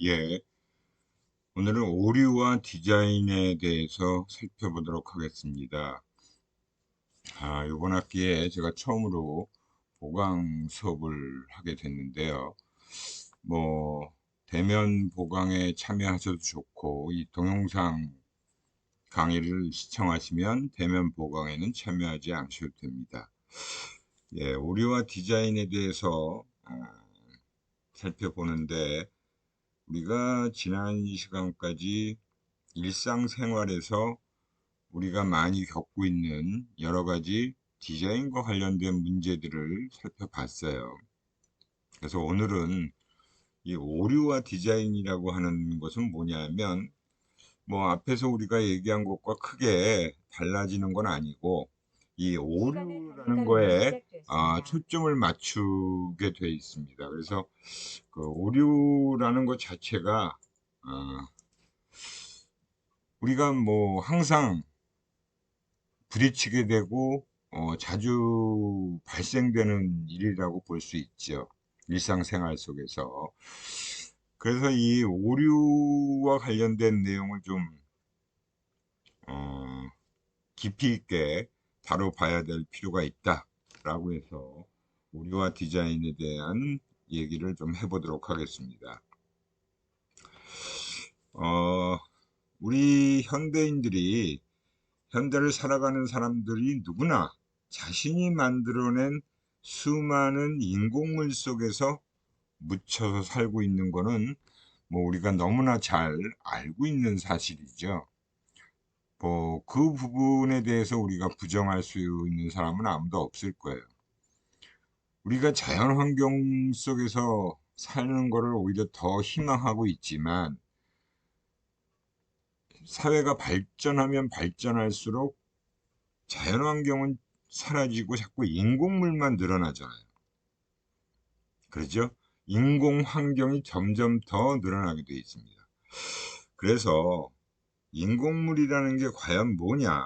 예, 오늘은 오류와 디자인에 대해서 살펴보도록 하겠습니다. 이번 학기에 제가 처음으로 보강 수업을 하게 됐는데요. 뭐, 대면 보강에 참여하셔도 좋고, 이 동영상 강의를 시청하시면 대면 보강에는 참여하지 않으셔도 됩니다. 예, 오류와 디자인에 대해서 살펴보는데, 우리가 지난 시간까지 일상생활에서 우리가 많이 겪고 있는 여러 가지 디자인과 관련된 문제들을 살펴봤어요. 그래서 오늘은 이 오류와 디자인이라고 하는 것은 뭐냐면, 뭐 앞에서 우리가 얘기한 것과 크게 달라지는 건 아니고, 이 오류라는 거에 초점을 맞추게 돼 있습니다. 그래서 그 오류라는 것 자체가 우리가 뭐 항상 부딪히게 되고 자주 발생되는 일이라고 볼 수 있죠. 일상생활 속에서. 그래서 이 오류와 관련된 내용을 좀 어, 깊이 있게 다뤄봐야 될 필요가 있다라고 해서 오류와 디자인에 대한 얘기를 좀 해보도록 하겠습니다. 어, 우리 현대인들이 현대를 살아가는 사람들이 누구나 자신이 만들어낸 수많은 인공물 속에서 묻혀서 살고 있는 거는 뭐 우리가 너무나 잘 알고 있는 사실이죠. 뭐 그 부분에 대해서 우리가 부정할 수 있는 사람은 아무도 없을 거예요. 우리가 자연 환경 속에서 사는 거를 오히려 더 희망하고 있지만 사회가 발전하면 발전할수록 자연환경은 사라지고 자꾸 인공물만 늘어나잖아요. 그렇죠? 인공환경이 점점 더 늘어나게 되어 있습니다. 그래서 인공물이라는 게 과연 뭐냐?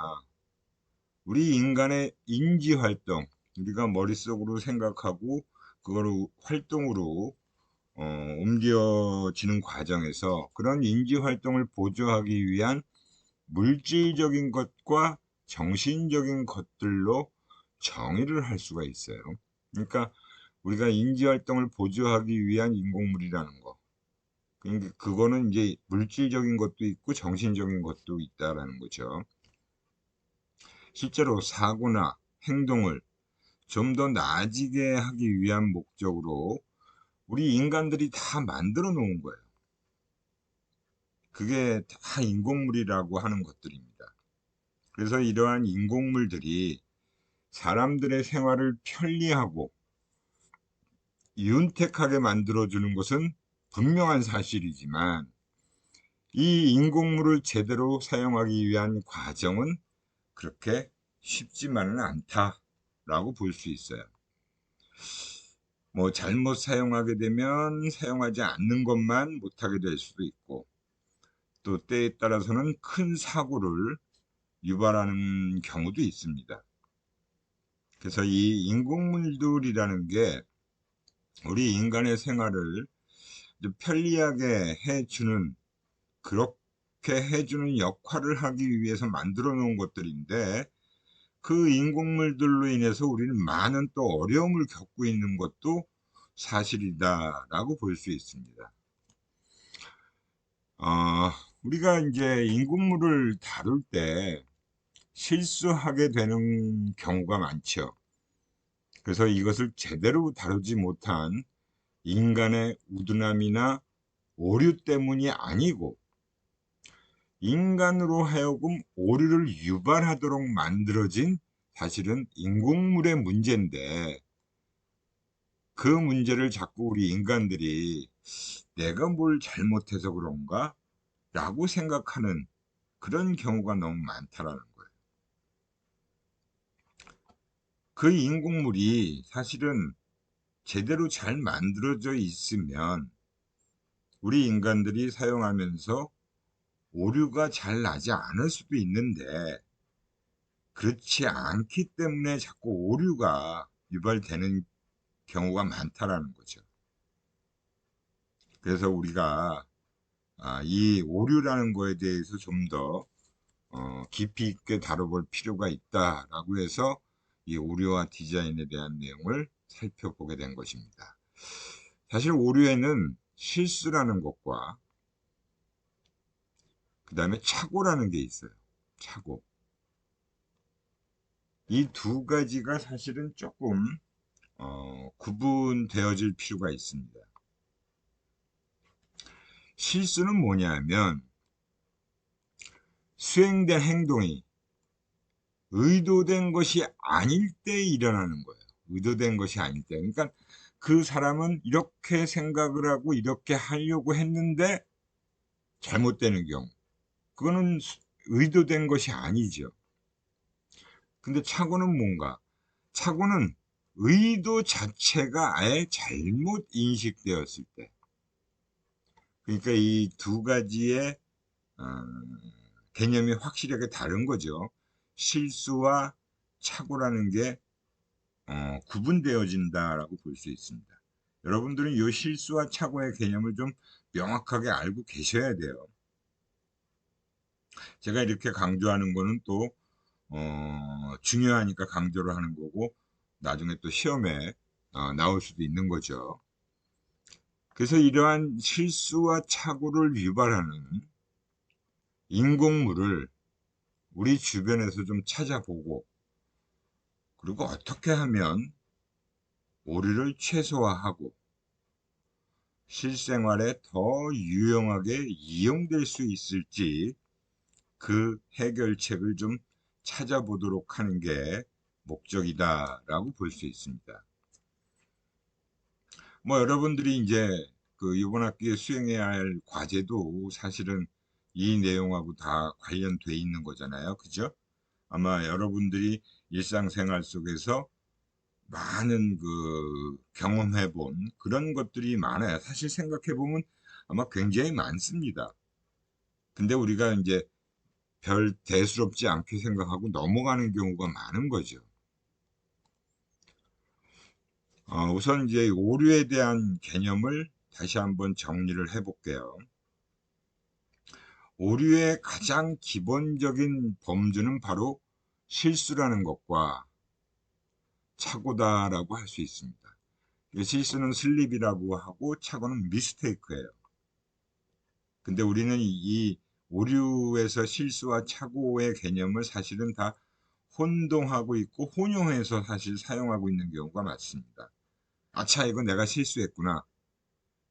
우리 인간의 인지활동, 우리가 머릿속으로 생각하고 그거를 활동으로 옮겨지는 과정에서 그런 인지활동을 보조하기 위한 물질적인 것과 정신적인 것들로 정의를 할 수가 있어요. 그러니까 우리가 인지활동을 보조하기 위한 인공물이라는 거. 그러니까 그거는 이제 물질적인 것도 있고 정신적인 것도 있다라는 거죠. 실제로 사고나 행동을 좀 더 나아지게 하기 위한 목적으로 우리 인간들이 다 만들어 놓은 거예요. 그게 다 인공물이라고 하는 것들입니다. 그래서 이러한 인공물들이 사람들의 생활을 편리하고 윤택하게 만들어주는 것은 분명한 사실이지만 이 인공물을 제대로 사용하기 위한 과정은 그렇게 쉽지만은 않다라고 볼 수 있어요. 뭐 잘못 사용하게 되면 사용하지 않는 것만 못하게 될 수도 있고 또 때에 따라서는 큰 사고를 유발하는 경우도 있습니다. 그래서 이 인공물들이라는 게 우리 인간의 생활을 편리하게 해주는 그렇게 해주는 역할을 하기 위해서 만들어 놓은 것들인데 그 인공물들로 인해서 우리는 많은 또 어려움을 겪고 있는 것도 사실이다라고 볼 수 있습니다. 어, 우리가 이제 인공물을 다룰 때 실수하게 되는 경우가 많죠. 그래서 이것을 제대로 다루지 못한 인간의 우둔함이나 오류 때문이 아니고 인간으로 하여금 오류를 유발하도록 만들어진 사실은 인공물의 문제인데 그 문제를 자꾸 우리 인간들이 내가 뭘 잘못해서 그런가? 라고 생각하는 그런 경우가 너무 많다라는 거예요. 그 인공물이 사실은 제대로 잘 만들어져 있으면 우리 인간들이 사용하면서 오류가 잘 나지 않을 수도 있는데 그렇지 않기 때문에 자꾸 오류가 유발되는 경우가 많다라는 거죠. 그래서 우리가 이 오류라는 거에 대해서 좀 더 깊이 있게 다뤄볼 필요가 있다라고 해서 이 오류와 디자인에 대한 내용을 살펴보게 된 것입니다. 사실 오류에는 실수라는 것과 그 다음에 착오라는 게 있어요. 착오. 이 두 가지가 사실은 조금 구분되어질 필요가 있습니다. 실수는 뭐냐면 수행된 행동이 의도된 것이 아닐 때 일어나는 거예요. 의도된 것이 아닐 때. 그러니까 그 사람은 이렇게 생각을 하고 이렇게 하려고 했는데 잘못되는 경우. 그거는 의도된 것이 아니죠. 근데 착오는 뭔가? 착오는 의도 자체가 아예 잘못 인식되었을 때. 그러니까 이 두 가지의 어, 개념이 확실하게 다른 거죠. 실수와 착오라는 게 구분되어진다라고 볼 수 있습니다. 여러분들은 이 실수와 착오의 개념을 좀 명확하게 알고 계셔야 돼요. 제가 이렇게 강조하는 거는 또 중요하니까 강조를 하는 거고 나중에 또 시험에 나올 수도 있는 거죠. 그래서 이러한 실수와 착오를 유발하는 인공물을 우리 주변에서 좀 찾아보고 그리고 어떻게 하면 오류를 최소화하고 실생활에 더 유용하게 이용될 수 있을지 그 해결책을 좀 찾아보도록 하는 게 목적이다라고 볼 수 있습니다. 뭐 여러분들이 이제 그 이번 학기에 수행해야 할 과제도 사실은 이 내용하고 다 관련돼 있는 거잖아요. 그죠? 아마 여러분들이 일상생활 속에서 많은 그 경험해 본 그런 것들이 많아요. 사실 생각해 보면 아마 굉장히 많습니다. 근데 우리가 이제 별 대수롭지 않게 생각하고 넘어가는 경우가 많은 거죠. 우선 이제 오류에 대한 개념을 다시 한번 정리를 해 볼게요. 오류의 가장 기본적인 범주는 바로 실수라는 것과 착오다라고 할 수 있습니다. 실수는 슬립이라고 하고 착오는 미스테이크예요. 근데 우리는 이 오류에서 실수와 착오의 개념을 사실은 다 혼동하고 있고 혼용해서 사실 사용하고 있는 경우가 많습니다. 아차, 이거 내가 실수했구나.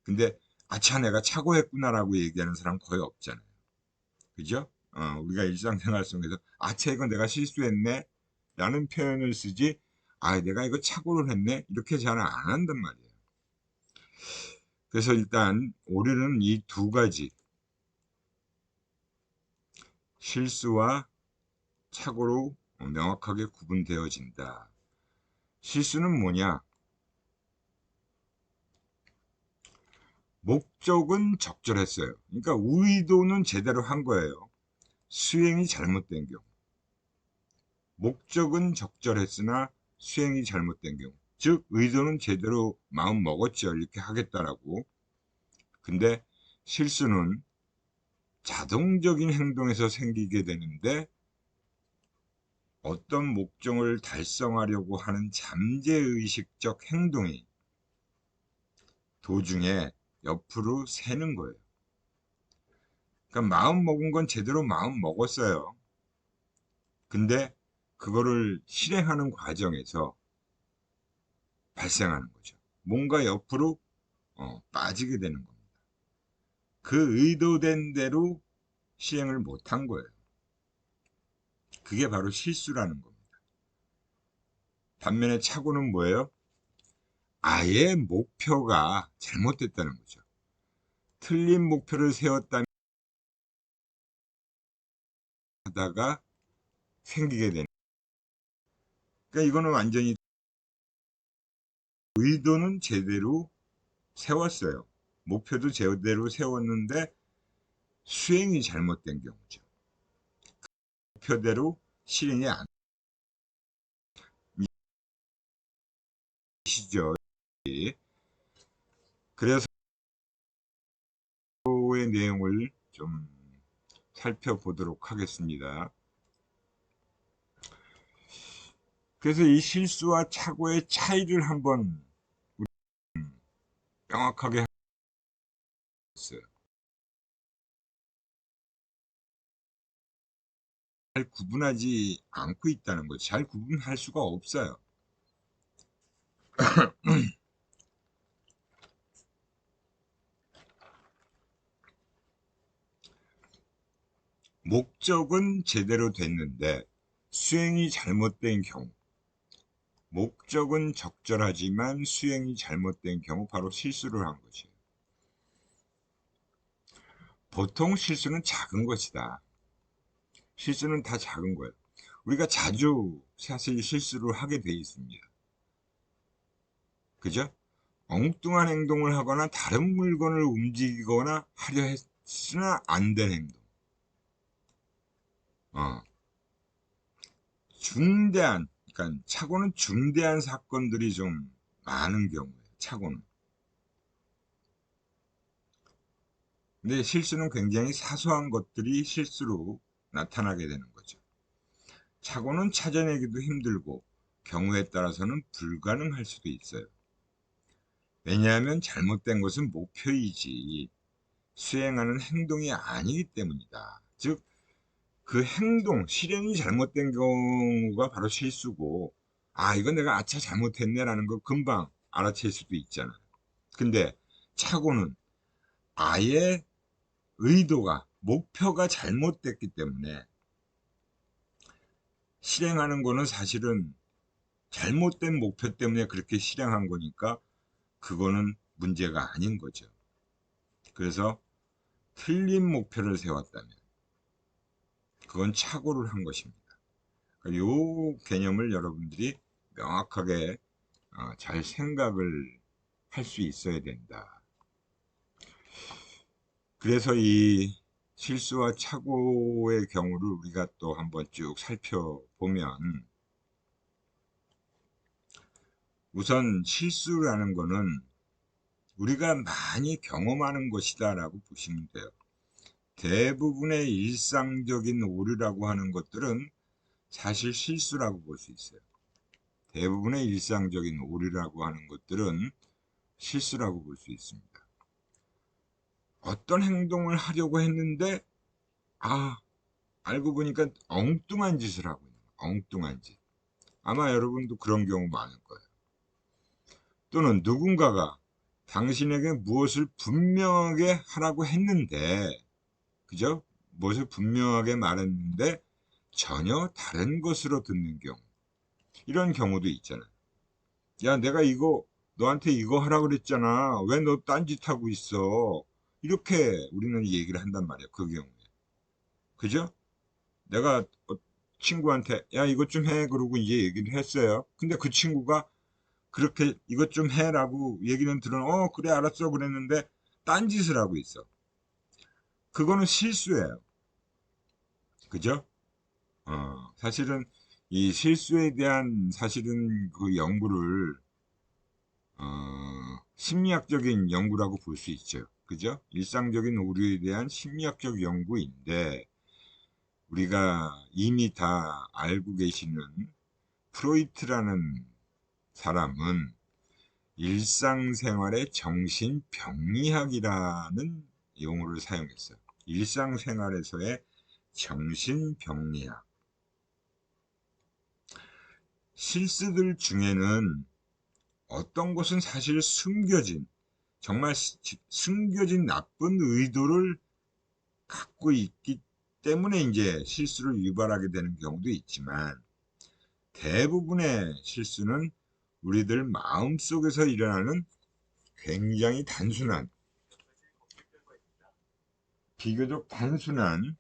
근데 아차, 내가 착오했구나라고 얘기하는 사람 거의 없잖아요. 그죠? 우리가 일상생활 속에서 아차, 이거 내가 실수했네 라는 표현을 쓰지, 아, 내가 이거 착오를 했네 이렇게 잘 안 한단 말이에요. 그래서 일단 오류는 이 두 가지 실수와 착오로 명확하게 구분되어진다. 실수는 뭐냐? 목적은 적절했어요. 그러니까 의도는 제대로 한 거예요. 수행이 잘못된 경우. 목적은 적절했으나 수행이 잘못된 경우. 즉 의도는 제대로 마음 먹었죠. 이렇게 하겠다라고. 근데 실수는 자동적인 행동에서 생기게 되는데 어떤 목적을 달성하려고 하는 잠재의식적 행동이 도중에 옆으로 새는 거예요. 그러니까 마음 먹은 건 제대로 마음 먹었어요. 근데 그거를 실행하는 과정에서 발생하는 거죠. 뭔가 옆으로 빠지게 되는 겁니다. 그 의도된 대로 시행을 못한 거예요. 그게 바로 실수라는 겁니다. 반면에 착오는 뭐예요? 아예 목표가 잘못됐다는 거죠. 틀린 목표를 세웠다면 하다가 생기게 되는. 그러니까 이거는 완전히 의도는 제대로 세웠어요. 목표도 제대로 세웠는데 수행이 잘못된 경우죠. 목표대로 실행이 안 되시죠. 그래서 실수의 내용을 좀 살펴보도록 하겠습니다. 그래서 이 실수와 착오의 차이를 한번 명확하게 했어요. 잘 구분하지 않고 있다는 거죠. 잘 구분할 수가 없어요. 목적은 제대로 됐는데 수행이 잘못된 경우, 목적은 적절하지만 수행이 잘못된 경우 바로 실수를 한 거죠. 보통 실수는 작은 것이다. 실수는 다 작은 거예요. 우리가 자주 사실 실수를 하게 돼 있습니다. 그죠? 엉뚱한 행동을 하거나 다른 물건을 움직이거나 하려 했으나 안 된 행동. 중대한, 그러니까 착오는 중대한 사건들이 좀 많은 경우예요. 착오는. 근데 실수는 굉장히 사소한 것들이 실수로 나타나게 되는 거죠. 착오는 찾아내기도 힘들고 경우에 따라서는 불가능할 수도 있어요. 왜냐하면 잘못된 것은 목표이지 수행하는 행동이 아니기 때문이다. 즉, 그 행동, 실행이 잘못된 경우가 바로 실수고, 아, 이건 내가 아차 잘못했네라는 거 금방 알아챌 수도 있잖아요. 근데 착오는 아예 의도가, 목표가 잘못됐기 때문에 실행하는 거는 사실은 잘못된 목표 때문에 그렇게 실행한 거니까 그거는 문제가 아닌 거죠. 그래서 틀린 목표를 세웠다면 그건 착오를 한 것입니다. 이 개념을 여러분들이 명확하게 잘 생각을 할 수 있어야 된다. 그래서 이 실수와 착오의 경우를 우리가 또 한번 쭉 살펴보면, 우선 실수라는 거는 우리가 많이 경험하는 것이다 라고 보시면 돼요. 대부분의 일상적인 오류라고 하는 것들은 사실 실수라고 볼 수 있어요. 대부분의 일상적인 오류라고 하는 것들은 실수라고 볼 수 있습니다. 어떤 행동을 하려고 했는데, 알고 보니까 엉뚱한 짓을 하고 있는 거예요. 엉뚱한 짓. 아마 여러분도 그런 경우 많을 거예요. 또는 누군가가 당신에게 무엇을 분명하게 하라고 했는데, 그죠? 무엇을 분명하게 말했는데 전혀 다른 것으로 듣는 경우. 이런 경우도 있잖아요. 야, 내가 이거 너한테 이거 하라고 그랬잖아. 왜 너 딴짓하고 있어? 이렇게 우리는 얘기를 한단 말이에요. 그 경우에. 그죠? 내가 친구한테 야, 이것 좀 해. 그러고 이제 얘기를 했어요. 근데 그 친구가 그렇게 이것 좀 해라고 얘기는 그래, 알았어. 그랬는데 딴짓을 하고 있어. 그거는 실수예요. 그죠? 사실은 이 실수에 대한 사실은 그 연구를 심리학적인 연구라고 볼 수 있죠. 그죠? 일상적인 오류에 대한 심리학적 연구인데, 우리가 이미 다 알고 계시는 프로이트라는 사람은 일상생활의 정신병리학이라는 용어를 사용했어요. 일상생활에서의 정신병리학. 실수들 중에는 어떤 것은 사실 정말 숨겨진 나쁜 의도를 갖고 있기 때문에 이제 실수를 유발하게 되는 경우도 있지만, 대부분의 실수는 우리들 마음속에서 일어나는 굉장히 비교적 단순한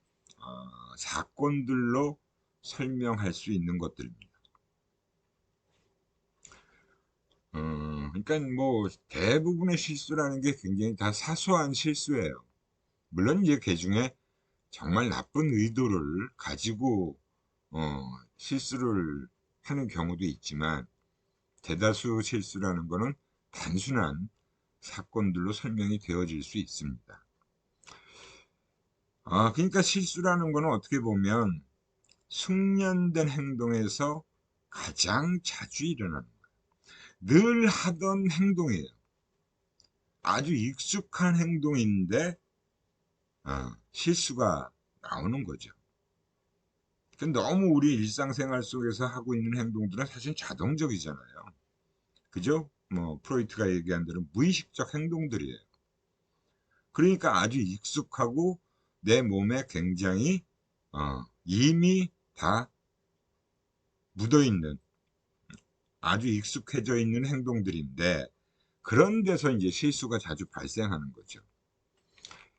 사건들로 설명할 수 있는 것들입니다. 그러니까 뭐 대부분의 실수라는 게 굉장히 다 사소한 실수예요. 물론 이제 그 중에 정말 나쁜 의도를 가지고 실수를 하는 경우도 있지만, 대다수 실수라는 거는 단순한 사건들로 설명이 되어질 수 있습니다. 그러니까 실수라는 거는 어떻게 보면 숙련된 행동에서 가장 자주 일어나는 거예요. 늘 하던 행동이에요. 아주 익숙한 행동인데 실수가 나오는 거죠. 너무 우리 일상생활 속에서 하고 있는 행동들은 사실 자동적이잖아요. 그죠? 뭐 프로이트가 얘기한 대로 무의식적 행동들이에요. 그러니까 아주 익숙하고 내 몸에 굉장히 이미 다 묻어있는, 아주 익숙해져 있는 행동들인데, 그런 데서 이제 실수가 자주 발생하는 거죠.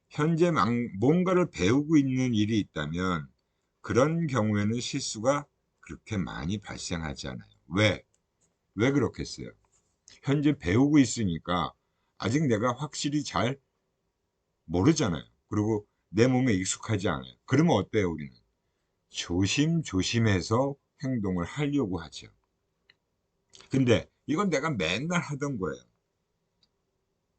현재 뭔가를 배우고 있는 일이 있다면 그런 경우에는 실수가 그렇게 많이 발생하지 않아요. 왜 그렇겠어요? 현재 배우고 있으니까 아직 내가 확실히 잘 모르잖아요. 그리고 내 몸에 익숙하지 않아요. 그러면 어때요, 우리는? 조심조심해서 행동을 하려고 하죠. 근데 이건 내가 맨날 하던 거예요.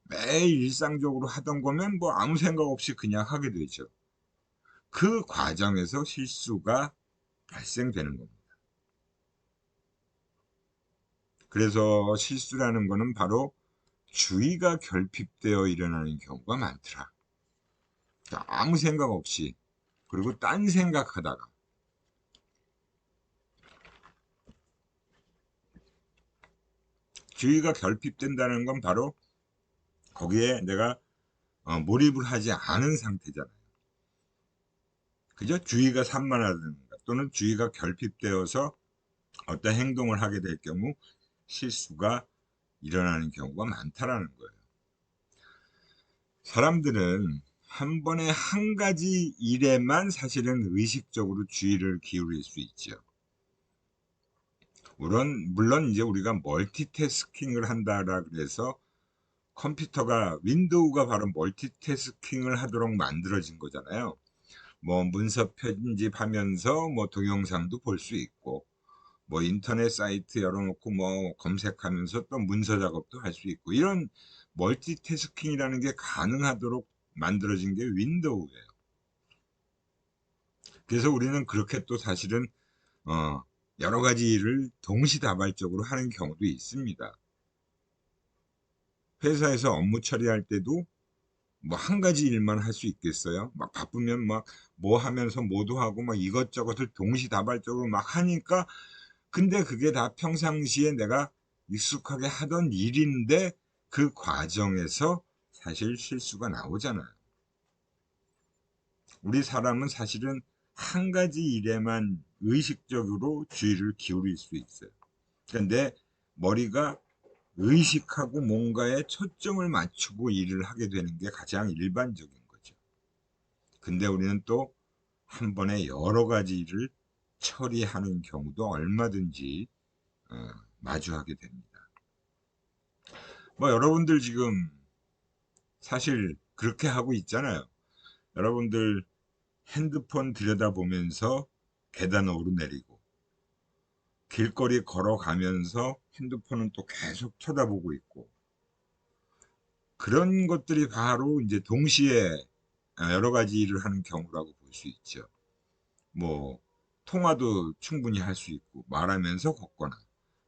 매일 일상적으로 하던 거면 뭐 아무 생각 없이 그냥 하게 되죠. 그 과정에서 실수가 발생되는 겁니다. 그래서 실수라는 거는 바로 주의가 결핍되어 일어나는 경우가 많더라. 그러니까 아무 생각 없이, 그리고 딴 생각하다가, 주의가 결핍된다는 건 바로 거기에 내가 몰입을 하지 않은 상태잖아요. 그죠? 주의가 산만하든가 또는 주의가 결핍되어서 어떤 행동을 하게 될 경우 실수가 일어나는 경우가 많다라는 거예요. 사람들은 한 번에 한 가지 일에만 사실은 의식적으로 주의를 기울일 수 있죠. 물론 이제 우리가 멀티태스킹을 한다라 그래서 컴퓨터가 윈도우가 바로 멀티태스킹을 하도록 만들어진 거잖아요. 뭐 문서 편집하면서 뭐 동영상도 볼 수 있고 뭐 인터넷 사이트 열어놓고 뭐 검색하면서 또 문서 작업도 할 수 있고 이런 멀티태스킹이라는 게 가능하도록 만들어진 게 윈도우예요. 그래서 우리는 그렇게 또 사실은 여러 가지 일을 동시다발적으로 하는 경우도 있습니다. 회사에서 업무 처리할 때도 뭐 한 가지 일만 할 수 있겠어요? 막 바쁘면 막 뭐 하면서 뭐도 하고 막 이것저것을 동시다발적으로 막 하니까 근데 그게 다 평상시에 내가 익숙하게 하던 일인데 그 과정에서 사실 실수가 나오잖아요. 우리 사람은 사실은 한 가지 일에만 의식적으로 주의를 기울일 수 있어요. 그러니까 내 머리가 의식하고 뭔가에 초점을 맞추고 일을 하게 되는 게 가장 일반적인 거죠. 근데 우리는 또 한 번에 여러 가지 일을 처리하는 경우도 얼마든지 마주하게 됩니다. 뭐 여러분들 지금 사실 그렇게 하고 있잖아요. 여러분들 핸드폰 들여다보면서 계단 오르내리고 길거리 걸어가면서 핸드폰은 또 계속 쳐다보고 있고 그런 것들이 바로 이제 동시에 여러 가지 일을 하는 경우라고 볼 수 있죠. 뭐 통화도 충분히 할 수 있고 말하면서 걷거나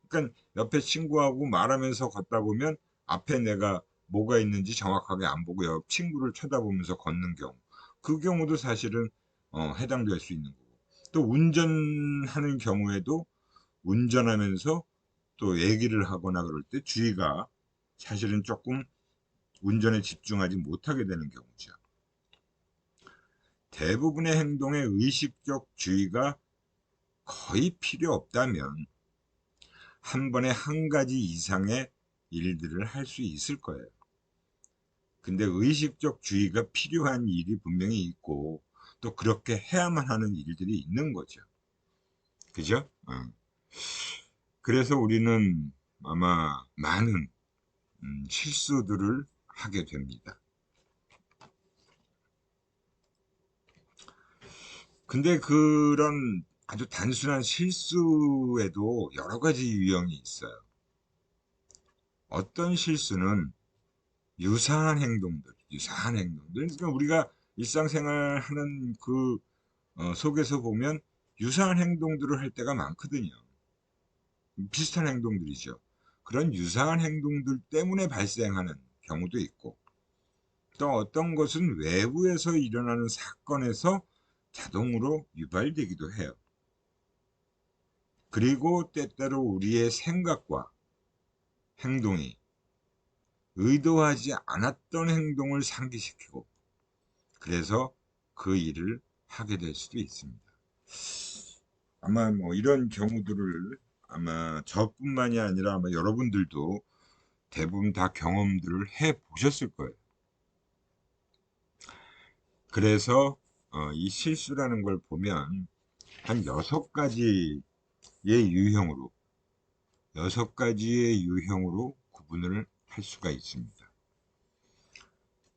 그러니까 옆에 친구하고 말하면서 걷다 보면 앞에 내가 뭐가 있는지 정확하게 안 보고 옆 친구를 쳐다보면서 걷는 경우 그 경우도 사실은 해당될 수 있는 거고 또 운전하는 경우에도 운전하면서 또 얘기를 하거나 그럴 때 주의가 사실은 조금 운전에 집중하지 못하게 되는 경우죠. 대부분의 행동에 의식적 주의가 거의 필요 없다면 한 번에 한 가지 이상의 일들을 할 수 있을 거예요. 근데 의식적 주의가 필요한 일이 분명히 있고 또 그렇게 해야만 하는 일들이 있는 거죠. 그죠? 그래서 우리는 아마 많은 실수들을 하게 됩니다. 근데 그런 아주 단순한 실수에도 여러 가지 유형이 있어요. 어떤 실수는 유사한 행동들, 그러니까 우리가 일상생활 하는 그 속에서 보면 유사한 행동들을 할 때가 많거든요. 비슷한 행동들이죠. 그런 유사한 행동들 때문에 발생하는 경우도 있고, 또 어떤 것은 외부에서 일어나는 사건에서 자동으로 유발되기도 해요. 그리고 때때로 우리의 생각과 행동이 의도하지 않았던 행동을 상기시키고, 그래서 그 일을 하게 될 수도 있습니다. 아마 뭐 이런 경우들을 아마 저뿐만이 아니라 아마 여러분들도 대부분 다 경험들을 해 보셨을 거예요. 그래서 이 실수라는 걸 보면 한 6가지의 유형으로, 6가지의 유형으로 구분을 할 수가 있습니다.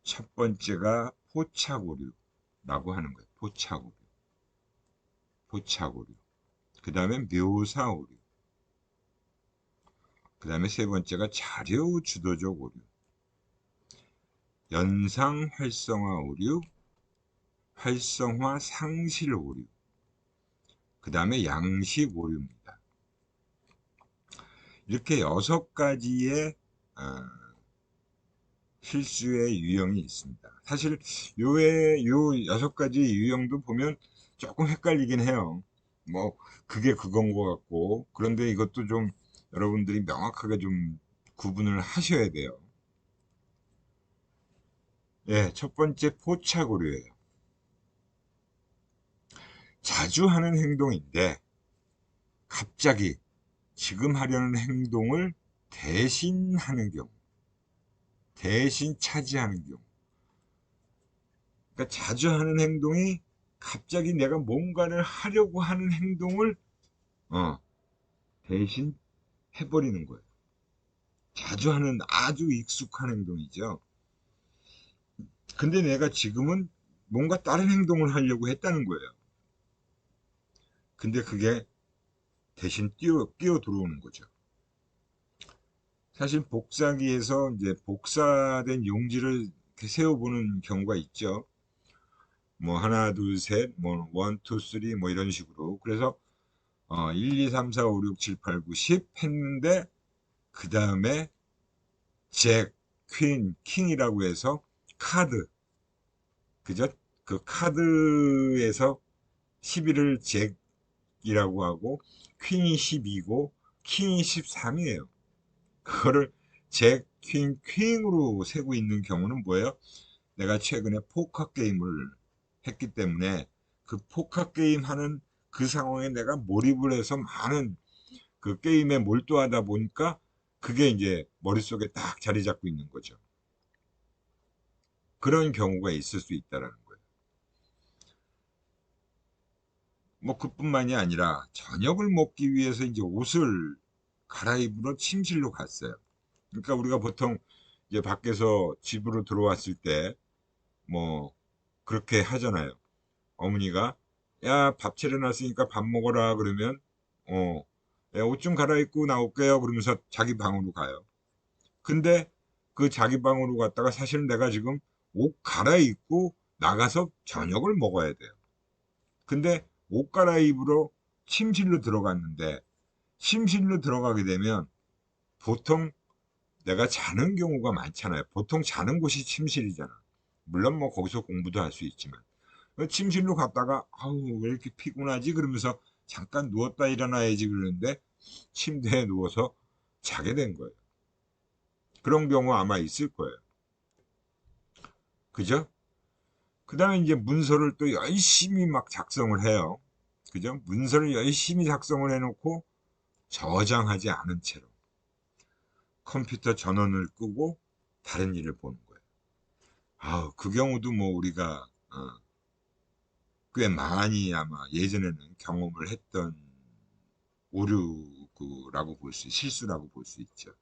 첫 번째가 포착오류라고 하는 거예요. 포착오류. 포착오류. 그 다음에 묘사오류. 그 다음에 세 번째가 자료 주도적 오류. 연상 활성화 오류, 활성화 상실 오류. 그 다음에 양식 오류입니다. 이렇게 6가지의 실수의 유형이 있습니다. 사실 요 6가지 유형도 보면 조금 헷갈리긴 해요. 뭐 그게 그건 것 같고, 그런데 이것도 좀 여러분들이 명확하게 좀 구분을 하셔야 돼요. 예, 첫 번째 포착 오류예요. 자주 하는 행동인데 갑자기 지금 하려는 행동을 대신 하는 경우, 대신 차지하는 경우. 그러니까 자주 하는 행동이 갑자기 내가 뭔가를 하려고 하는 행동을 대신 해버리는 거예요. 자주 하는 아주 익숙한 행동이죠. 근데 내가 지금은 뭔가 다른 행동을 하려고 했다는 거예요. 근데 그게 대신 끼어 들어오는 거죠. 사실 복사기에서 이제 복사된 용지를 이렇게 세워보는 경우가 있죠. 뭐 하나, 둘, 셋, 뭐 원, 투, 쓰리 뭐 이런 식으로. 그래서 1, 2, 3, 4, 5, 6, 7, 8, 9, 10 했는데 그 다음에 잭, 퀸, 킹이라고 해서 카드, 그죠? 그 카드에서 11을 잭이라고 하고 퀸이 12고 킹이 13이에요. 그거를 잭, 퀸, 퀸으로 세고 있는 경우는 뭐예요? 내가 최근에 포커 게임을 했기 때문에 그 포커 게임 하는 그 상황에 내가 몰입을 해서 많은 그 게임에 몰두하다 보니까 그게 이제 머릿속에 딱 자리 잡고 있는 거죠. 그런 경우가 있을 수 있다라는 거예요. 뭐 그뿐만이 아니라 저녁을 먹기 위해서 이제 옷을 갈아입으러 침실로 갔어요. 그러니까 우리가 보통 이제 밖에서 집으로 들어왔을 때 뭐 그렇게 하잖아요. 어머니가 야, 밥 차려놨으니까 밥 먹어라 그러면 옷 좀 갈아입고 나올게요 그러면서 자기 방으로 가요. 근데 그 자기 방으로 갔다가 사실은 내가 지금 옷 갈아입고 나가서 저녁을 먹어야 돼요. 근데 옷 갈아입으러 침실로 들어갔는데 침실로 들어가게 되면 보통 내가 자는 경우가 많잖아요. 보통 자는 곳이 침실이잖아. 물론 뭐 거기서 공부도 할 수 있지만 침실로 갔다가 아우 왜 이렇게 피곤하지 그러면서 잠깐 누웠다 일어나야지 그러는데 침대에 누워서 자게 된 거예요. 그런 경우 아마 있을 거예요. 그죠? 그 다음에 이제 문서를 또 열심히 막 작성을 해요. 그죠? 문서를 열심히 작성을 해놓고 저장하지 않은 채로 컴퓨터 전원을 끄고 다른 일을 보는 거예요. 아, 그 경우도 뭐 우리가 꽤 많이 아마 예전에는 경험을 했던 오류라고 실수라고 볼 수 있죠.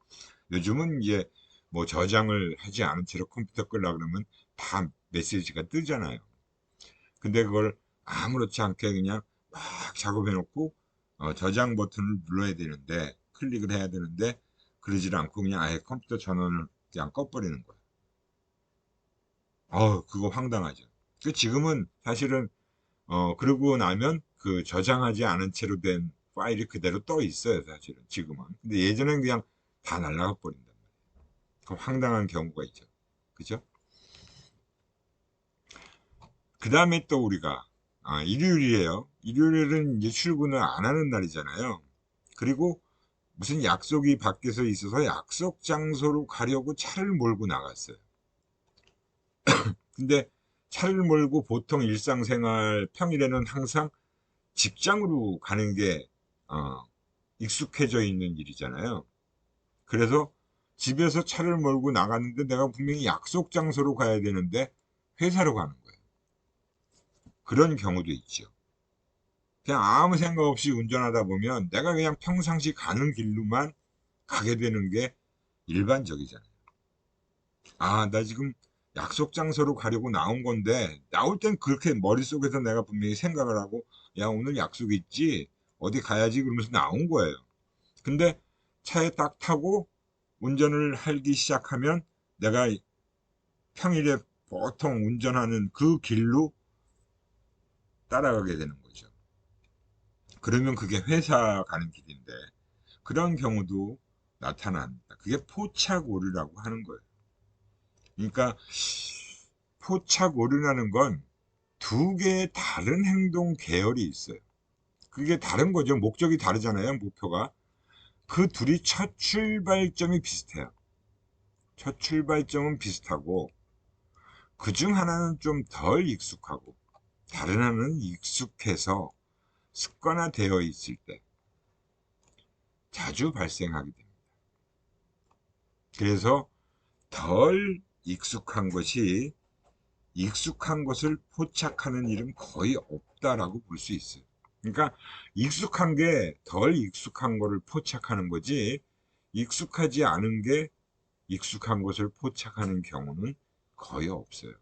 요즘은 이제 뭐 저장을 하지 않은 채로 컴퓨터 끌라 그러면 다 메시지가 뜨잖아요. 근데 그걸 아무렇지 않게 그냥 막 작업해 놓고 저장 버튼을 눌러야 되는데 클릭을 해야 되는데 그러질 않고 그냥 아예 컴퓨터 전원을 그냥 꺼버리는 거예요. 그거 황당하죠. 그 지금은 사실은 그러고 나면 그 저장하지 않은 채로 된 파일이 그대로 떠 있어요, 사실은 지금은. 근데 예전엔 그냥 다 날라가 버린단 말이에요. 그 황당한 경우가 있죠. 그죠? 그 다음에 또 우리가 일요일이에요. 일요일은 이제 출근을 안 하는 날이잖아요. 그리고 무슨 약속이 밖에서 있어서 약속 장소로 가려고 차를 몰고 나갔어요. 근데 차를 몰고 보통 일상생활 평일에는 항상 직장으로 가는 게 익숙해져 있는 일이잖아요. 그래서 집에서 차를 몰고 나갔는데 내가 분명히 약속 장소로 가야 되는데 회사로 가는 거예요. 그런 경우도 있죠. 그냥 아무 생각 없이 운전하다 보면 내가 그냥 평상시 가는 길로만 가게 되는 게 일반적이잖아요. 나 지금 약속 장소로 가려고 나온 건데, 나올 땐 그렇게 머릿속에서 내가 분명히 생각을 하고, 야, 오늘 약속 있지? 어디 가야지? 그러면서 나온 거예요. 근데 차에 딱 타고 운전을 하기 시작하면 내가 평일에 보통 운전하는 그 길로 따라가게 되는 거죠. 그러면 그게 회사 가는 길인데, 그런 경우도 나타납니다. 그게 포착 오류라고 하는 거예요. 그러니까 포착 오류라는 건 두 개의 다른 행동 계열이 있어요. 그게 다른 거죠. 목적이 다르잖아요. 목표가. 그 둘이 첫 출발점이 비슷해요. 첫 출발점은 비슷하고 그 중 하나는 좀 덜 익숙하고 다른 하나는 익숙해서 습관화되어 있을 때 자주 발생하게 됩니다. 그래서 덜 익숙한 것이 익숙한 것을 포착하는 일은 거의 없다라고 볼 수 있어요. 그러니까 익숙한 게 덜 익숙한 거를 포착하는 거지, 익숙하지 않은 게 익숙한 것을 포착하는 경우는 거의 없어요.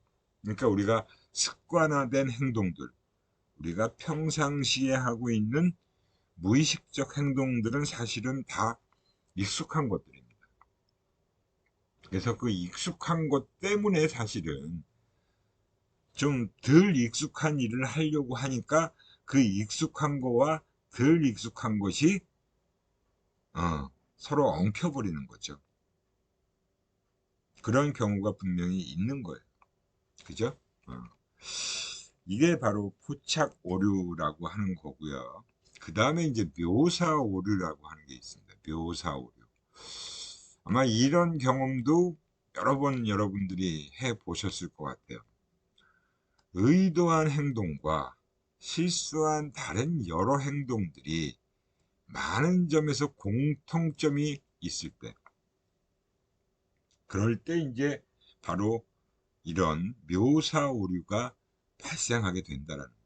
그러니까 우리가 습관화된 행동들, 우리가 평상시에 하고 있는 무의식적 행동들은 사실은 다 익숙한 것들입니다. 그래서 그 익숙한 것 때문에 사실은 좀 덜 익숙한 일을 하려고 하니까 그 익숙한 거와 덜 익숙한 것이 서로 엉켜버리는 거죠. 그런 경우가 분명히 있는 거예요. 그죠? 이게 바로 포착 오류라고 하는 거고요. 그 다음에 이제 묘사 오류라고 하는 게 있습니다. 묘사 오류. 아마 이런 경험도 여러 번 여러분들이 해 보셨을 것 같아요. 의도한 행동과 실수한 다른 여러 행동들이 많은 점에서 공통점이 있을 때, 그럴 때 이제 바로 이런 묘사 오류가 발생하게 된다는 거예요.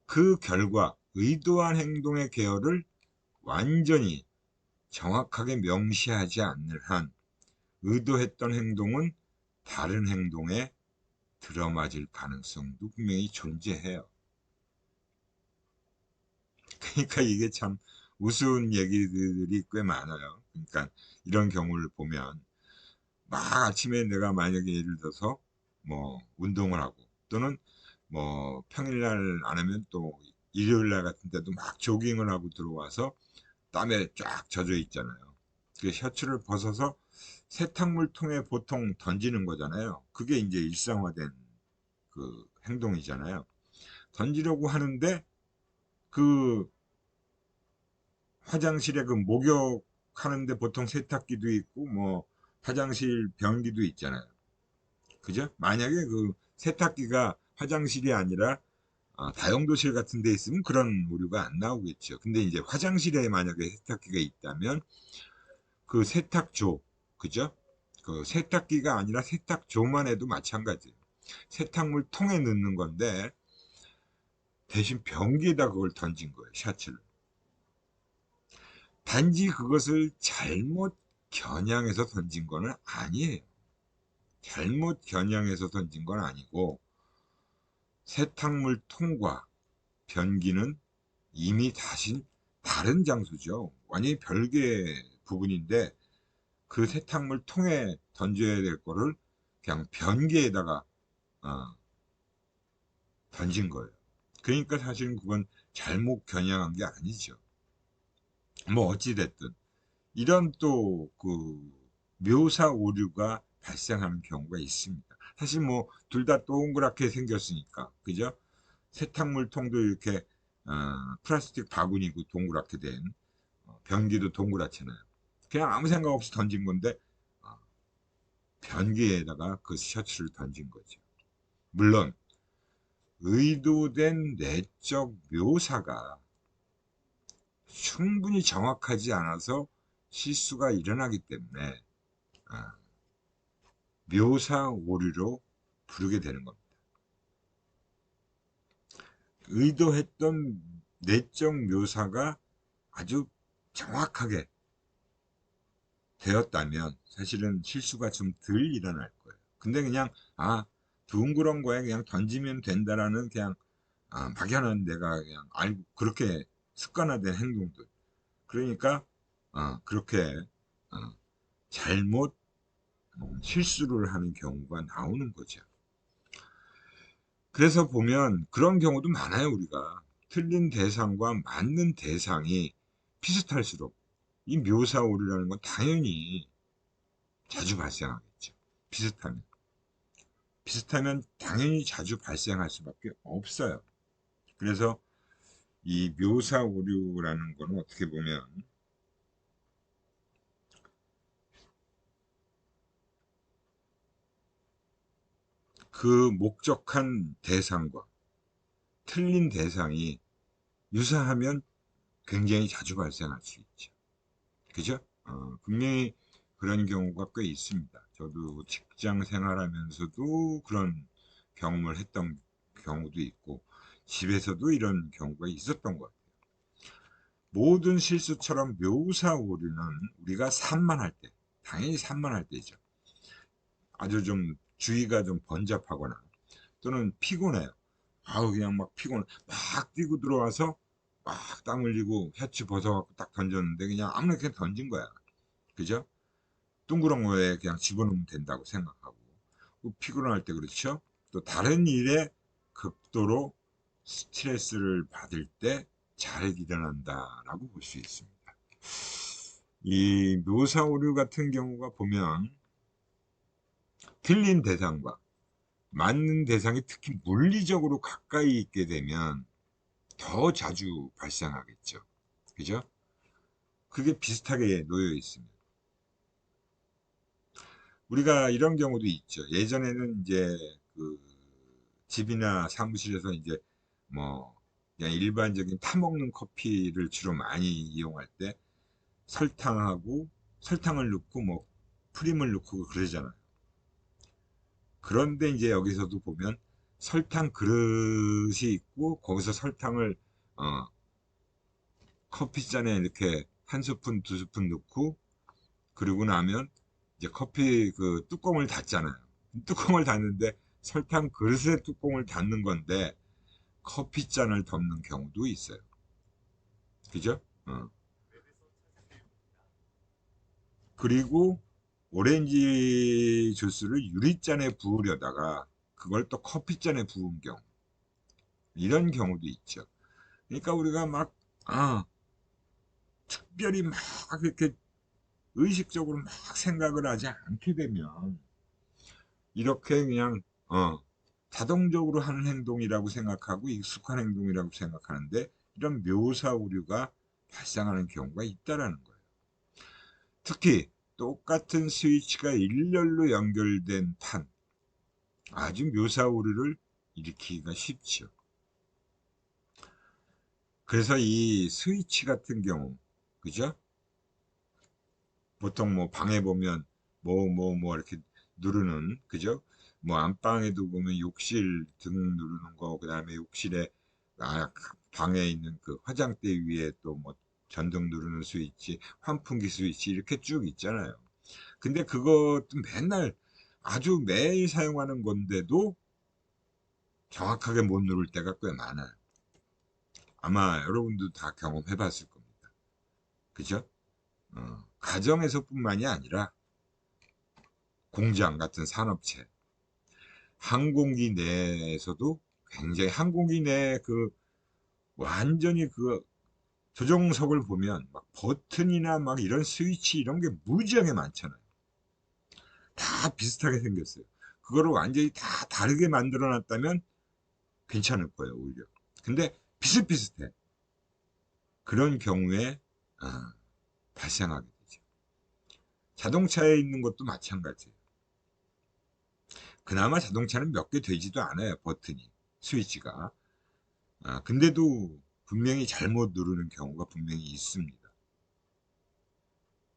그 결과 의도한 행동의 계열을 완전히 정확하게 명시하지 않는 한 의도했던 행동은 다른 행동에 들어맞을 가능성도 분명히 존재해요. 그러니까 이게 참 우스운 얘기들이 꽤 많아요. 그러니까 이런 경우를 보면 막 아침에 내가 만약에 예를 들어서 뭐 운동을 하고 또는 뭐 평일날 안 하면 또 일요일날 같은 때도 막 조깅을 하고 들어와서 땀에 쫙 젖어 있잖아요. 그 셔츠를 벗어서 세탁물 통에 보통 던지는 거잖아요. 그게 이제 일상화된 그 행동이잖아요. 던지려고 하는데 그 화장실에 그 목욕하는데 보통 세탁기도 있고 뭐 화장실 변기도 있잖아요. 그죠? 만약에 그 세탁기가 화장실이 아니라 다용도실 같은 데 있으면 그런 오류가 안 나오겠죠. 근데 이제 화장실에 만약에 세탁기가 있다면 그 세탁조, 그죠? 그 세탁기가 아니라 세탁조만 해도 마찬가지예요. 세탁물 통에 넣는 건데 대신 변기에다 그걸 던진 거예요, 셔츠를. 단지 그것을 잘못 겨냥해서 던진 거는 아니에요. 잘못 겨냥해서 던진 건 아니고 세탁물 통과 변기는 이미 다른 장소죠. 완전히 별개의 부분인데 그 세탁물 통에 던져야 될 거를 그냥 변기에다가 어, 던진 거예요. 그러니까 사실은 그건 잘못 겨냥한 게 아니죠. 뭐 어찌됐든 이런 또 그 묘사 오류가 발생하는 경우가 있습니다. 사실 뭐 둘 다 동그랗게 생겼으니까 그죠? 세탁물통도 이렇게 플라스틱 바구니고 동그랗게 된 변기도 동그랗잖아요. 그냥 아무 생각 없이 던진 건데 어, 변기에다가 그 셔츠를 던진 거죠. 물론 의도된 내적 묘사가 충분히 정확하지 않아서 실수가 일어나기 때문에 아, 묘사 오류로 부르게 되는 겁니다. 의도했던 내적 묘사가 아주 정확하게 되었다면 사실은 실수가 좀 덜 일어날 거예요. 근데 그냥 둥그런 거에 그냥 던지면 된다라는 그냥 막연한 내가 그냥 알고 그렇게 습관화된 행동들. 그러니까 그렇게 어, 잘못 실수를 하는 경우가 나오는 거죠. 그래서 보면 그런 경우도 많아요, 우리가. 틀린 대상과 맞는 대상이 비슷할수록 이 묘사 오류라는 건 당연히 자주 발생하겠죠. 비슷하면. 비슷하면 당연히 자주 발생할 수밖에 없어요. 그래서 이 묘사 오류라는 거는 어떻게 보면 그 목적한 대상과 틀린 대상이 유사하면 굉장히 자주 발생할 수 있죠. 그죠? 분명히 그런 경우가 꽤 있습니다. 저도 직장 생활하면서도 그런 경험을 했던 경우도 있고, 집에서도 이런 경우가 있었던 것 같아요. 모든 실수처럼 묘사 오류는 우리가 산만할 때, 당연히 산만할 때죠. 아주 좀 주의가 좀 번잡하거나 또는 피곤해요. 그냥 막 피곤해. 막 뛰고 들어와서 막 땀 흘리고 셔츠 벗어갖고 딱 던졌는데 그냥 아무렇게 던진 거야. 그죠? 둥그런 거에 그냥 집어넣으면 된다고 생각하고 피곤할 때 그렇죠. 또 다른 일에 극도로 스트레스를 받을 때 잘 일어난다라고 볼 수 있습니다. 이 묘사 오류 같은 경우가 보면 틀린 대상과 맞는 대상이 특히 물리적으로 가까이 있게 되면 더 자주 발생하겠죠. 그죠? 그게 비슷하게 놓여 있습니다. 우리가 이런 경우도 있죠. 예전에는 이제 그 집이나 사무실에서 이제 뭐 그냥 일반적인 타먹는 커피를 주로 많이 이용할 때 설탕하고 설탕을 넣고 뭐 프림을 넣고 그러잖아요. 그런데 이제 여기서도 보면 설탕 그릇이 있고 거기서 설탕을 어, 커피잔에 이렇게 한 스푼 두 스푼 넣고 그리고 나면 이제 커피 그 뚜껑을 닫잖아요. 뚜껑을 닫는데 설탕 그릇에 뚜껑을 닫는 건데 커피잔을 덮는 경우도 있어요. 그죠? 그리고 오렌지 주스를 유리잔에 부으려다가 그걸 또 커피잔에 부은 경우. 이런 경우도 있죠. 그러니까 우리가 막, 특별히 막 이렇게 의식적으로 막 생각을 하지 않게 되면 이렇게 그냥, 자동적으로 하는 행동이라고 생각하고 익숙한 행동이라고 생각하는데 이런 묘사 오류가 발생하는 경우가 있다라는 거예요. 특히 똑같은 스위치가 일렬로 연결된 판, 아주 묘사 오류를 일으키기가 쉽죠. 그래서 이 스위치 같은 경우, 그죠? 보통 뭐 방에 보면 뭐 이렇게 누르는, 그죠? 뭐 안방에도 보면 욕실 등 누르는 거, 그 다음에 욕실에 방에 있는 그 화장대 위에 또 뭐 전등 누르는 스위치, 환풍기 스위치 이렇게 쭉 있잖아요. 근데 그것도 맨날 아주 매일 사용하는 건데도 정확하게 못 누를 때가 꽤 많아요. 아마 여러분도 다 경험해 봤을 겁니다. 그죠? 가정에서뿐만이 아니라 공장 같은 산업체, 항공기 내에서도 굉장히 항공기 내 완전히 조종석을 보면 막 버튼이나 막 이런 스위치 이런 게 무지하게 많잖아요. 다 비슷하게 생겼어요. 그거를 완전히 다 다르게 만들어 놨다면 괜찮을 거예요, 오히려. 근데 비슷비슷해. 그런 경우에 아, 발생하게 되죠. 자동차에 있는 것도 마찬가지예요. 그나마 자동차는 몇 개 되지도 않아요, 버튼이, 스위치가. 근데도 분명히 잘못 누르는 경우가 분명히 있습니다.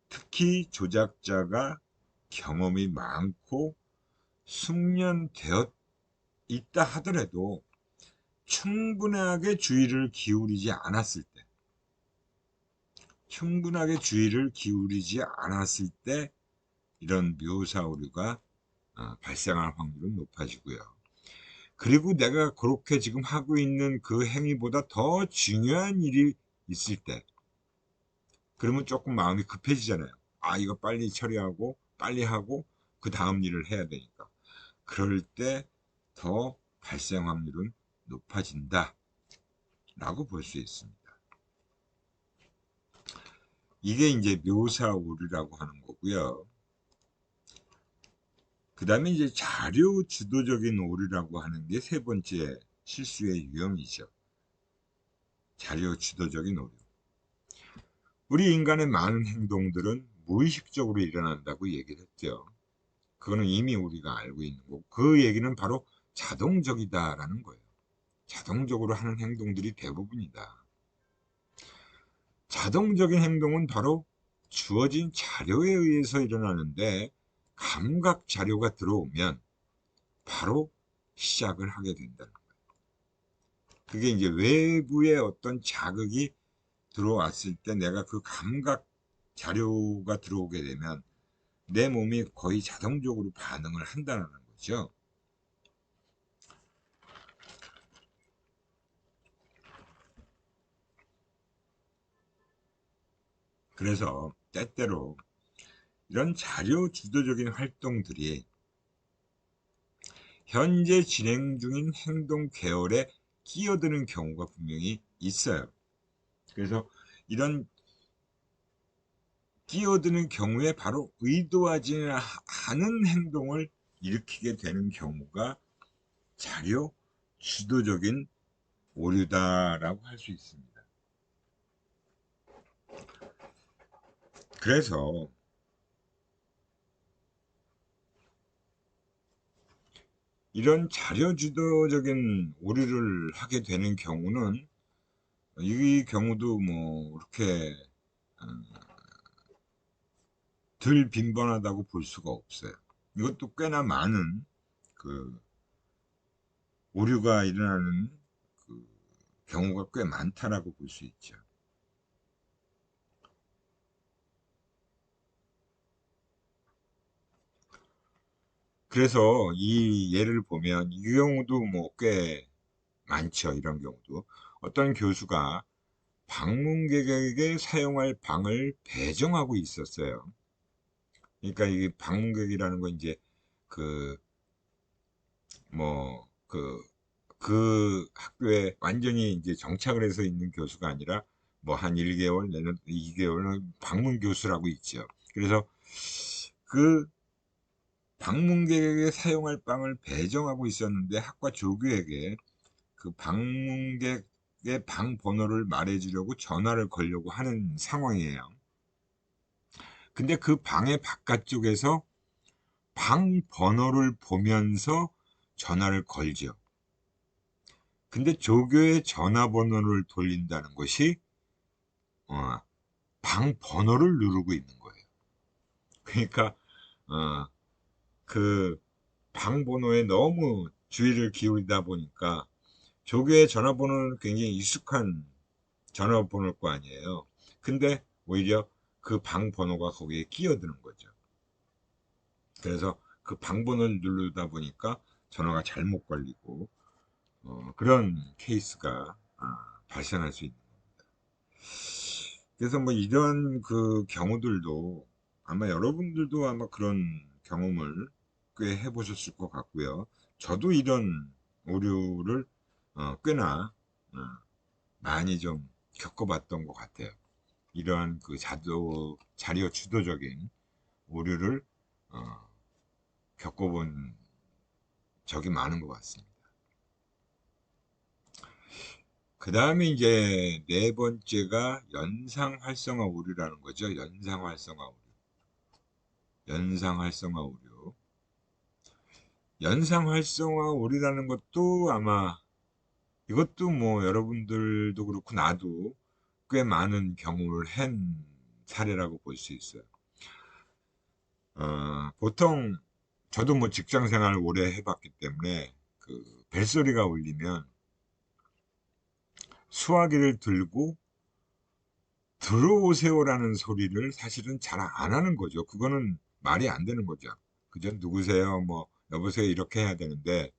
특히 조작자가 경험이 많고 숙련되어 있다 하더라도 충분하게 주의를 기울이지 않았을 때, 이런 묘사 오류가 발생할 확률은 높아지고요. 그리고 내가 그렇게 지금 하고 있는 그 행위보다 더 중요한 일이 있을 때, 그러면 조금 마음이 급해지잖아요. 이거 빨리 처리하고 빨리 하고 그 다음 일을 해야 되니까. 그럴 때 더 발생 확률은 높아진다 라고 볼 수 있습니다. 이게 이제 묘사 오류라고 하는 거고요. 그 다음에 이제 자료 주도적인 오류라고 하는 게 세 번째 실수의 유형이죠. 자료 주도적인 오류. 우리 인간의 많은 행동들은 무의식적으로 일어난다고 얘기를 했죠. 그거는 이미 우리가 알고 있는 거고, 그 얘기는 바로 자동적이다라는 거예요. 자동적으로 하는 행동들이 대부분이다. 자동적인 행동은 바로 주어진 자료에 의해서 일어나는데, 감각 자료가 들어오면 바로 시작을 하게 된다는 거예요. 그게 이제 외부의 어떤 자극이 들어왔을 때 내가 그 감각 자료가 들어오게 되면 내 몸이 거의 자동적으로 반응을 한다는 거죠. 그래서 때때로 이런 자료 주도적인 활동들이 현재 진행 중인 행동 계열에 끼어드는 경우가 분명히 있어요. 그래서 이런 끼어드는 경우에 바로 의도하지 않은 행동을 일으키게 되는 경우가 자료 주도적인 오류다라고 할 수 있습니다. 그래서 이런 자료 주도적인 오류를 하게 되는 경우는 이 경우도 뭐 이렇게 어, 덜 빈번하다고 볼 수가 없어요. 이것도 꽤나 많은 그 오류가 일어나는 그 경우가 꽤 많다라고 볼 수 있죠. 그래서 이 예를 보면 이 경우도 뭐 꽤 많죠. 이런 경우도 어떤 교수가 방문객에게 사용할 방을 배정하고 있었어요. 그러니까 이 방문객이라는 건 이제 그 뭐 그 학교에 완전히 이제 정착을 해서 있는 교수가 아니라 뭐 한 1개월 내년 2개월은 방문 교수라고 있죠. 그래서 그 방문객에게 사용할 방을 배정하고 있었는데 학과 조교에게 그 방문객의 방 번호를 말해주려고 전화를 걸려고 하는 상황이에요. 근데 그 방의 바깥쪽에서 방 번호를 보면서 전화를 걸죠. 근데 조교의 전화번호를 돌린다는 것이 어, 방 번호를 누르고 있는 거예요. 그러니까 어, 그 방 번호에 너무 주의를 기울이다 보니까 조교의 전화번호는 굉장히 익숙한 전화번호일 거 아니에요. 근데 오히려 그 방 번호가 거기에 끼어드는 거죠. 그래서 그 방 번호를 누르다 보니까 전화가 잘못 걸리고 그런 케이스가 발생할 수 있는 겁니다. 그래서 뭐 이런 그 경우들도 아마 여러분들도 아마 그런 경험을 꽤 해보셨을 것 같고요. 저도 이런 오류를 꽤나 많이 좀 겪어봤던 것 같아요. 이러한 그 자료 주도적인 오류를 어, 겪어본 적이 많은 것 같습니다. 그 다음에 이제 네 번째가 연상 활성화 오류라는 거죠. 연상 활성화 오류. 연상 활성화 오류. 연상 활성화 오류라는 것도 아마 이것도 뭐 여러분들도 그렇고 나도 꽤 많은 경험을 한 사례라고 볼 수 있어요. 보통 저도 뭐 직장 생활을 오래 해봤기 때문에 그 벨소리가 울리면 수화기를 들고 들어오세요라는 소리를 사실은 잘 안 하는 거죠. 그거는 말이 안 되는 거죠. 그죠? 누구세요? 뭐 여보세요 이렇게 해야 되는데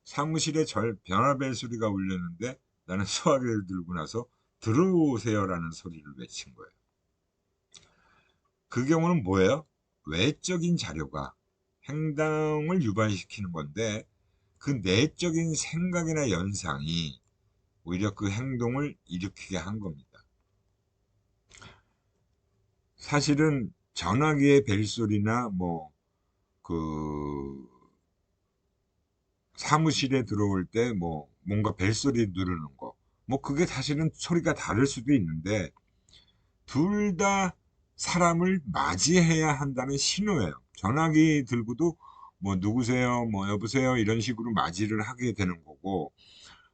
사무실에 전화벨 소리가 울렸는데 나는 수화기를 들고 나서 들어오세요라는 소리를 외친 거예요. 그 경우는 뭐예요? 외적인 자료가 행동을 유발시키는 건데 그 내적인 생각이나 연상이 오히려 그 행동을 일으키게 한 겁니다. 사실은 전화기의 벨소리나 뭐 그 사무실에 들어올 때 뭐 뭔가 벨소리 누르는 거 뭐 그게 사실은 소리가 다를 수도 있는데 둘 다 사람을 맞이해야 한다는 신호예요. 전화기 들고도 뭐 누구세요, 뭐 여보세요 이런 식으로 맞이를 하게 되는 거고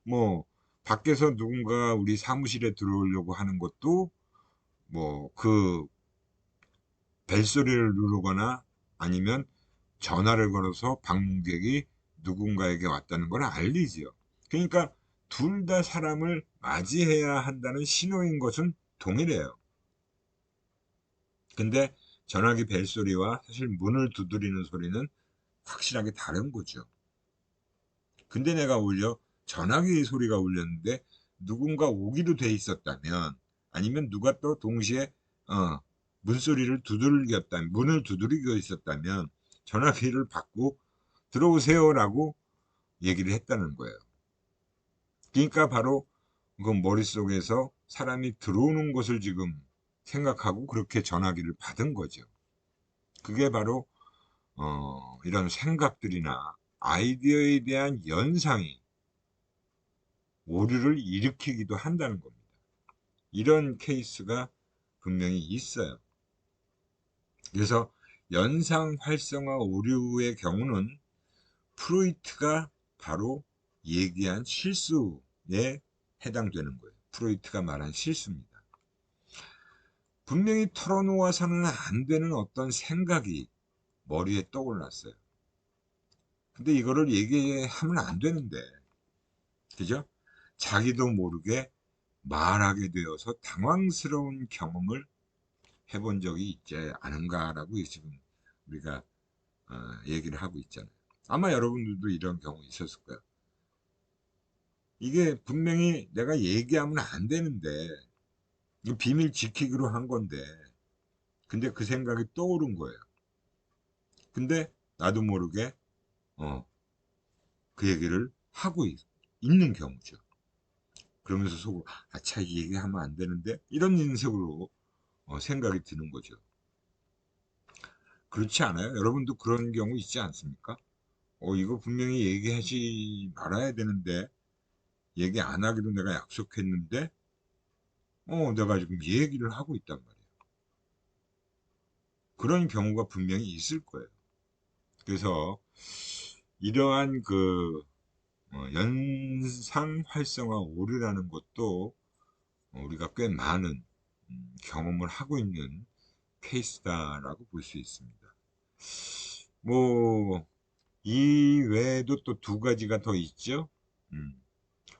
뭐 밖에서 누군가 우리 사무실에 들어오려고 하는 것도 뭐 그 벨소리를 누르거나 아니면 전화를 걸어서 방문객이 누군가에게 왔다는 걸 알리지요. 그러니까 둘 다 사람을 맞이해야 한다는 신호인 것은 동일해요. 근데 전화기 벨소리와 사실 문을 두드리는 소리는 확실하게 다른 거죠. 근데 내가 오히려 전화기 소리가 울렸는데 누군가 오기로 돼 있었다면 아니면 누가 또 동시에 어, 문소리를 두들겼다면 문을 두드리고 있었다면 전화기를 받고 들어오세요라고 얘기를 했다는 거예요. 그러니까 바로 그 머릿속에서 사람이 들어오는 것을 지금 생각하고 그렇게 전화기를 받은 거죠. 그게 바로 이런 생각들이나 아이디어에 대한 연상이 오류를 일으키기도 한다는 겁니다. 이런 케이스가 분명히 있어요. 그래서 연상 활성화 오류의 경우는 프로이트가 바로 얘기한 실수에 해당되는 거예요. 프로이트가 말한 실수입니다. 분명히 털어놓아서는 안 되는 어떤 생각이 머리에 떠올랐어요. 근데 이거를 얘기하면 안 되는데, 그죠? 자기도 모르게 말하게 되어서 당황스러운 경험을 해본 적이 있지 않은가라고 지금 우리가 얘기를 하고 있잖아요. 아마 여러분들도 이런 경우 있었을 거예요. 이게 분명히 내가 얘기하면 안 되는데, 이거 비밀 지키기로 한 건데, 근데 그 생각이 떠오른 거예요. 근데 나도 모르게 그 얘기를 하고 있는 경우죠. 그러면서 속으로 아차 이 얘기하면 안 되는데 이런 인식으로 생각이 드는 거죠. 그렇지 않아요? 여러분도 그런 경우 있지 않습니까? 이거 분명히 얘기하지 말아야 되는데 얘기 안 하기로 내가 약속했는데 내가 지금 이 얘기를 하고 있단 말이에요. 그런 경우가 분명히 있을 거예요. 그래서 이러한 그 연상 활성화 오류라는 것도 우리가 꽤 많은 경험을 하고 있는 케이스다라고 볼 수 있습니다. 뭐, 이 외에도 또 두 가지가 더 있죠. 음,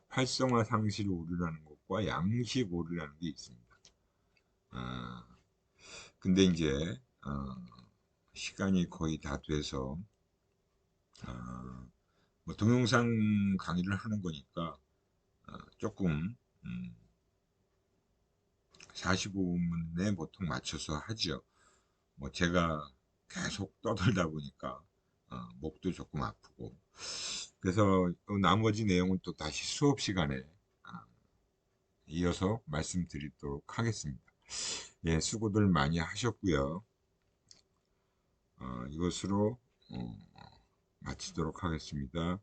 활성화 상실 오류라는 것과 양식 오류라는 게 있습니다. 아, 근데 이제, 시간이 거의 다 돼서, 아, 뭐 동영상 강의를 하는 거니까, 조금, 45분에 보통 맞춰서 하죠. 뭐 제가 계속 떠들다 보니까 목도 조금 아프고. 그래서 나머지 내용은 또 다시 수업 시간에 아, 이어서 말씀드리도록 하겠습니다. 예, 수고들 많이 하셨고요. 이것으로 마치도록 하겠습니다.